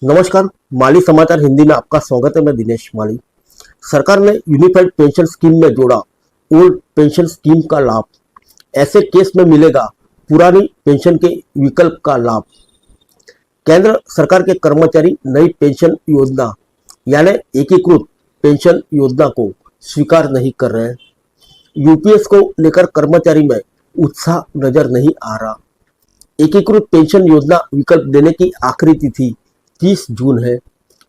नमस्कार। माली समाचार हिंदी में आपका स्वागत है। मैं दिनेश माली। सरकार ने यूनिफाइड पेंशन स्कीम में जोड़ा ओल्ड पेंशन स्कीम का लाभ। ऐसे केस में मिलेगा पुरानी पेंशन के विकल्प का लाभ। केंद्र सरकार के कर्मचारी नई पेंशन योजना यानी एकीकृत पेंशन योजना को स्वीकार नहीं कर रहे हैं। यूपीएस को लेकर कर्मचारी में उत्साह नजर नहीं आ रहा। एकीकृत पेंशन योजना विकल्प देने की आखिरी तिथि 30 जून है।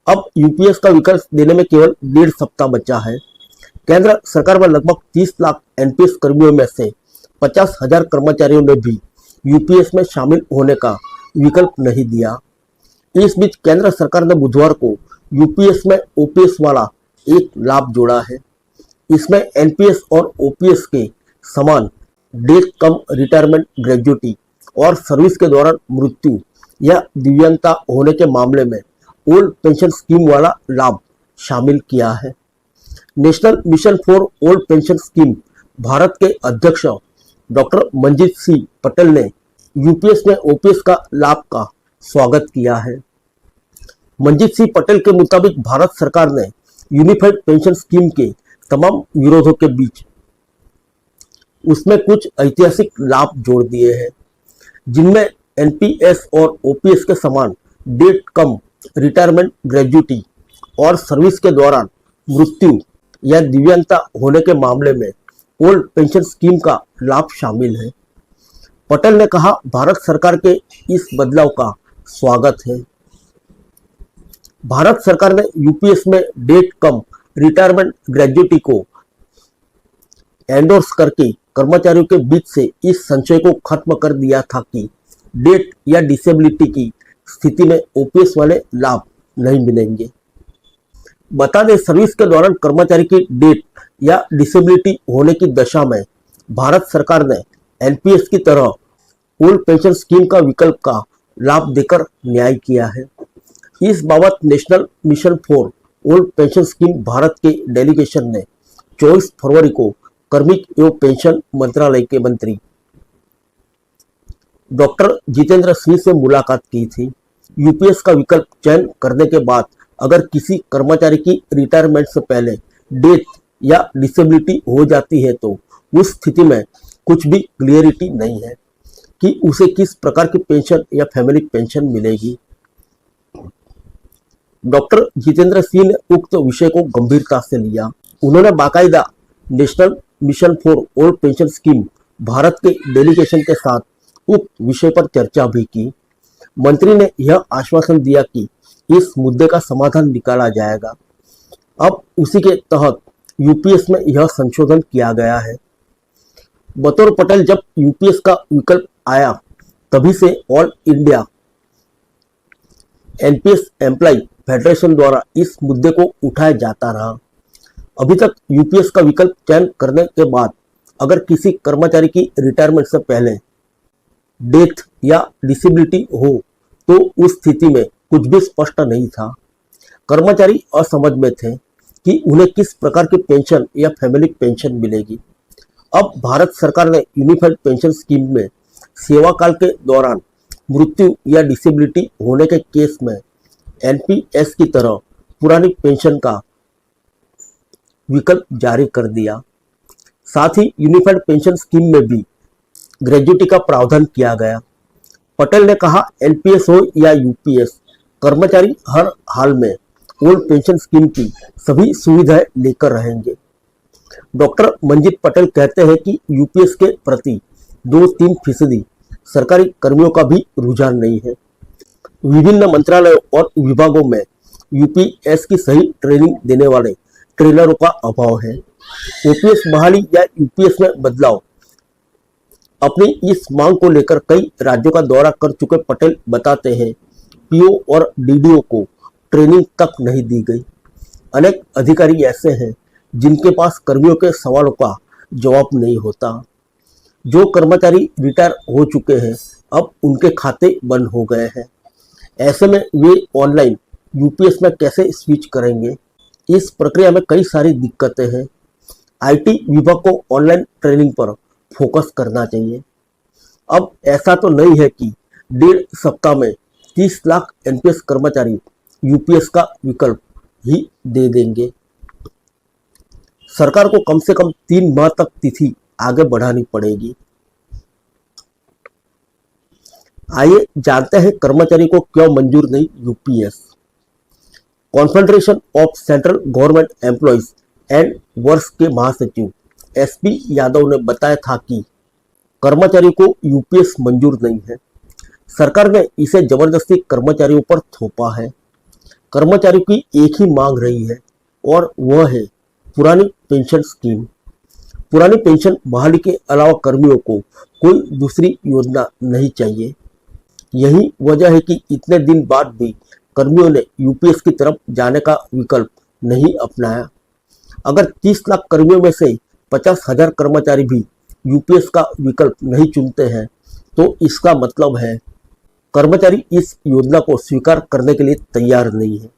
अब यूपीएस का विकल्प देने में केवल 1.5 सप्ताह बचा है। केंद्र सरकार में लगभग 30 लाख एनपीएस कर्मियों में से 50,000 कर्मचारियों ने भी यूपीएस में शामिल होने का विकल्प नहीं दिया। इस बीच केंद्र सरकार ने बुधवार को यूपीएस में ओपीएस वाला एक लाभ जोड़ा है। इसमें एनपीएस और ओपीएस के समान डेथ कम रिटायरमेंट ग्रेजुएटी और सर्विस के दौरान मृत्यु या दिव्यांगता होने के मामले में ओल्ड पेंशन स्कीम वाला लाभ शामिल किया है। National mission for old pension scheme Bharat के अध्यक्ष डॉक्टर मंजीत सिंह पटेल ने यूपीएस में ओपीएस का लाभ का स्वागत किया है। मंजीत सिंह पटेल के मुताबिक भारत सरकार ने यूनिफाइड पेंशन स्कीम के तमाम विरोधों के बीच उसमें कुछ ऐतिहासिक लाभ जोड़ दिए हैं, जिनमें एनपीएस और ओपीएस के समान डेट कम रिटायरमेंट ग्रेजुएटी और सर्विस के दौरान मृत्यु या दिव्यांगता होने के मामले में ओल्ड पेंशन स्कीम का लाभ शामिल है। पटेल ने कहा, भारत सरकार के इस बदलाव का स्वागत है। भारत सरकार ने यूपीएस में डेट कम रिटायरमेंट ग्रेजुएटी को एंडोर्स करके कर्मचारियों के बीच से इस संशय को खत्म कर दिया था कि डेट या डिसेबिलिटी की स्थिति में ओपीएस वाले लाभ नहीं मिलेंगे। बता दें, सर्विस के दौरान कर्मचारी की डेट या डिसेबिलिटी होने की दशा में भारत सरकार ने एनपीएस की तरह ओल्ड पेंशन स्कीम का विकल्प का लाभ देकर न्याय किया है। इस बाबत national mission for old pension scheme Bharat के डेलीगेशन ने 24 फरवरी को कार्मिक एवं पेंशन मंत्रालय के मंत्री डॉक्टर जितेंद्र सिंह से मुलाकात की थी। यूपीएस का विकल्प चयन करने के बाद अगर किसी कर्मचारी की रिटायरमेंट से पहले डेथ या डिसेबिलिटी हो जाती है तो उस स्थिति में कुछ भी क्लियरिटी नहीं है कि उसे किस प्रकार की पेंशन या फैमिली पेंशन मिलेगी। डॉक्टर जितेंद्र सिंह ने उक्त विषय को गंभीरता से लिया। उन्होंने बाकायदा national mission for old pension scheme Bharat के डेलीगेशन के साथ उक्त विषय पर चर्चा भी की। मंत्री ने यह आश्वासन दिया कि इस मुद्दे का समाधान निकाला जाएगा। अब उसी के तहत यूपीएस में यह संशोधन किया गया है। बतौर पटेल जब यूपीएस का विकल्प आया तभी से all India NPS employ federation द्वारा इस मुद्दे को उठाया जाता रहा। अभी तक यूपीएस का विकल्प चयन करने के बाद अगर किसी कर्मचारी की रिटायरमेंट से पहले डेथ या डिसेबिलिटी हो तो उस स्थिति में कुछ भी स्पष्ट नहीं था। कर्मचारी असमझ में थे कि उन्हें किस प्रकार की पेंशन या फैमिली पेंशन मिलेगी। अब भारत सरकार ने यूनिफाइड पेंशन स्कीम में सेवा काल के दौरान मृत्यु या डिसेबिलिटी होने के केस में एनपीएस की तरह पुरानी पेंशन का विकल्प जारी कर दिया। साथ ही यूनिफाइड पेंशन स्कीम में भी ग्रेजुएटी का प्रावधान किया गया। पटेल ने कहा, एनपीएस हो या यूपीएस, कर्मचारी हर हाल में ओल्ड पेंशन स्कीम की सभी सुविधाएं लेकर रहेंगे। डॉक्टर मंजीत पटेल कहते हैं कि यूपीएस के प्रति 2-3% सरकारी कर्मियों का भी रुझान नहीं है। विभिन्न मंत्रालयों और विभागों में यूपीएस की सही ट्रेनिंग देने वाले ट्रेनरों का अभाव है। ओपीएस बहाली या यूपीएस में बदलाव अपनी इस मांग को लेकर कई राज्यों का दौरा कर चुके पटेल बताते हैं, पीओ और डीडीओ को ट्रेनिंग तक नहीं दी गई। अनेक अधिकारी ऐसे हैं जिनके पास कर्मियों के सवालों का जवाब नहीं होता। जो कर्मचारी रिटायर हो चुके हैं अब उनके खाते बंद हो गए हैं। ऐसे में वे ऑनलाइन यूपीएस में कैसे स्विच करेंगे? इस प्रक्रिया में कई सारी दिक्कतें हैं। आईटी विभाग को ऑनलाइन ट्रेनिंग पर फोकस करना चाहिए। अब ऐसा तो नहीं है कि 1.5 सप्ताह में 30 लाख एनपीएस कर्मचारी यूपीएस का विकल्प ही दे देंगे। सरकार को कम से कम 3 माह तक तिथि आगे बढ़ानी पड़ेगी। आइए जानते हैं कर्मचारी को क्यों मंजूर नहीं UPS. Confederation of central government employees and works के महासचिव एसपी यादव ने बताया था कि कर्मचारी को यूपीएस मंजूर नहीं है। सरकार ने इसे जबरदस्ती कर्मचारियों पर थोपा है। कर्मचारियों की एक ही मांग रही है और वह है पुरानी पेंशन स्कीम। पुरानी पेंशन बहाली के अलावा कर्मियों को कोई दूसरी योजना नहीं चाहिए। यही वजह है कि इतने दिन बाद भी कर्मियों ने यूपीएस की तरफ जाने का विकल्प नहीं अपनाया। अगर 30 लाख कर्मियों में से 50,000 कर्मचारी भी यूपीएस का विकल्प नहीं चुनते हैं तो इसका मतलब है कर्मचारी इस योजना को स्वीकार करने के लिए तैयार नहीं है।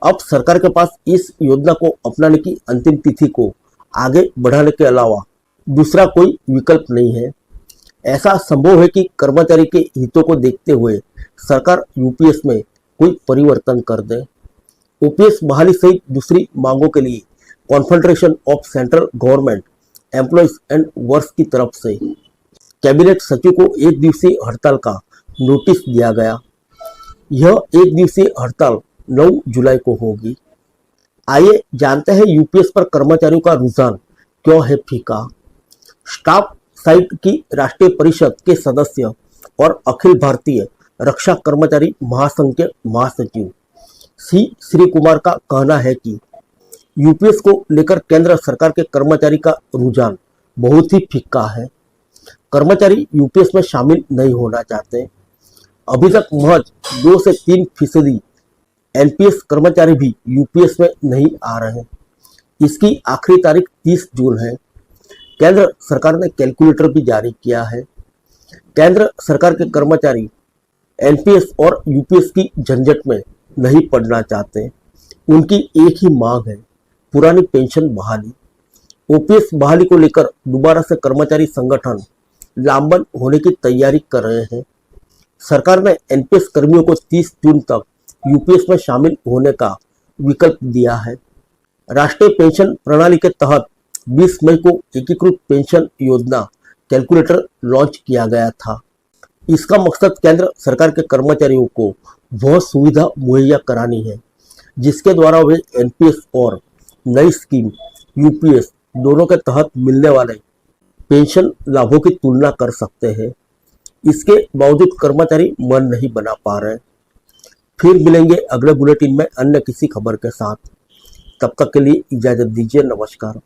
अब सरकार के पास इस योजना को अपनाने की अंतिम तिथि को आगे बढ़ाने के अलावा दूसरा कोई विकल्प नहीं है। ऐसा संभव है कि कर्मचारी के हितों को देखते हुए सरकार यूपीएस में कोई परिवर्तन कर दे। ओपीएस बहाली सहित दूसरी मांगों के लिए confederation of central government employees and works की तरफ से कैबिनेट सचिव को 1 दिवसीय हड़ताल का नोटिस दिया गया। यह 1 दिवसीय हड़ताल 9 जुलाई को होगी। आइए जानते हैं यूपीएस पर कर्मचारियों का रुझान क्यों है फीका। स्टाफ साइट की राष्ट्रीय परिषद के सदस्य और अखिल भारतीय रक्षा कर्मचारी महासंघ के महासचिव सी श्री कुमार का कहना है कि यूपीएस को लेकर केंद्र सरकार के कर्मचारी का रुझान बहुत ही फीका है। कर्मचारी यूपीएस में शामिल नहीं होना चाहते। अभी तक महज 2 से 3% एनपीएस कर्मचारी भी यूपीएस में नहीं आ रहे। इसकी आखिरी तारीख 30 जून है। केंद्र सरकार ने कैलकुलेटर भी जारी किया है। केंद्र सरकार के कर्मचारी एनपीएस और यूपीएस की झंझट में नहीं पड़ना चाहते। उनकी एक ही मांग है, पुरानी पेंशन बहाली। ओपीएस बहाली को लेकर दोबारा से कर्मचारी संगठन लामबंद होने की तैयारी कर रहे हैं। सरकार ने एनपीएस कर्मियों को 30 जून तक यूपीएस में शामिल होने का विकल्प दिया है। राष्ट्रीय पेंशन प्रणाली के तहत 20 मई को एकीकृत पेंशन योजना कैलकुलेटर लॉन्च किया गया था। इसका मकसद केंद्र सरकार के कर्मचारियों को वह सुविधा मुहैया करानी है जिसके द्वारा वे एनपीएस और नई स्कीम यूपीएस दोनों के तहत मिलने वाले पेंशन लाभों की तुलना कर सकते हैं। इसके बावजूद कर्मचारी मन नहीं बना पा रहे। फिर मिलेंगे अगले बुलेटिन में अन्य किसी खबर के साथ। तब तक के लिए इजाजत दीजिए। नमस्कार।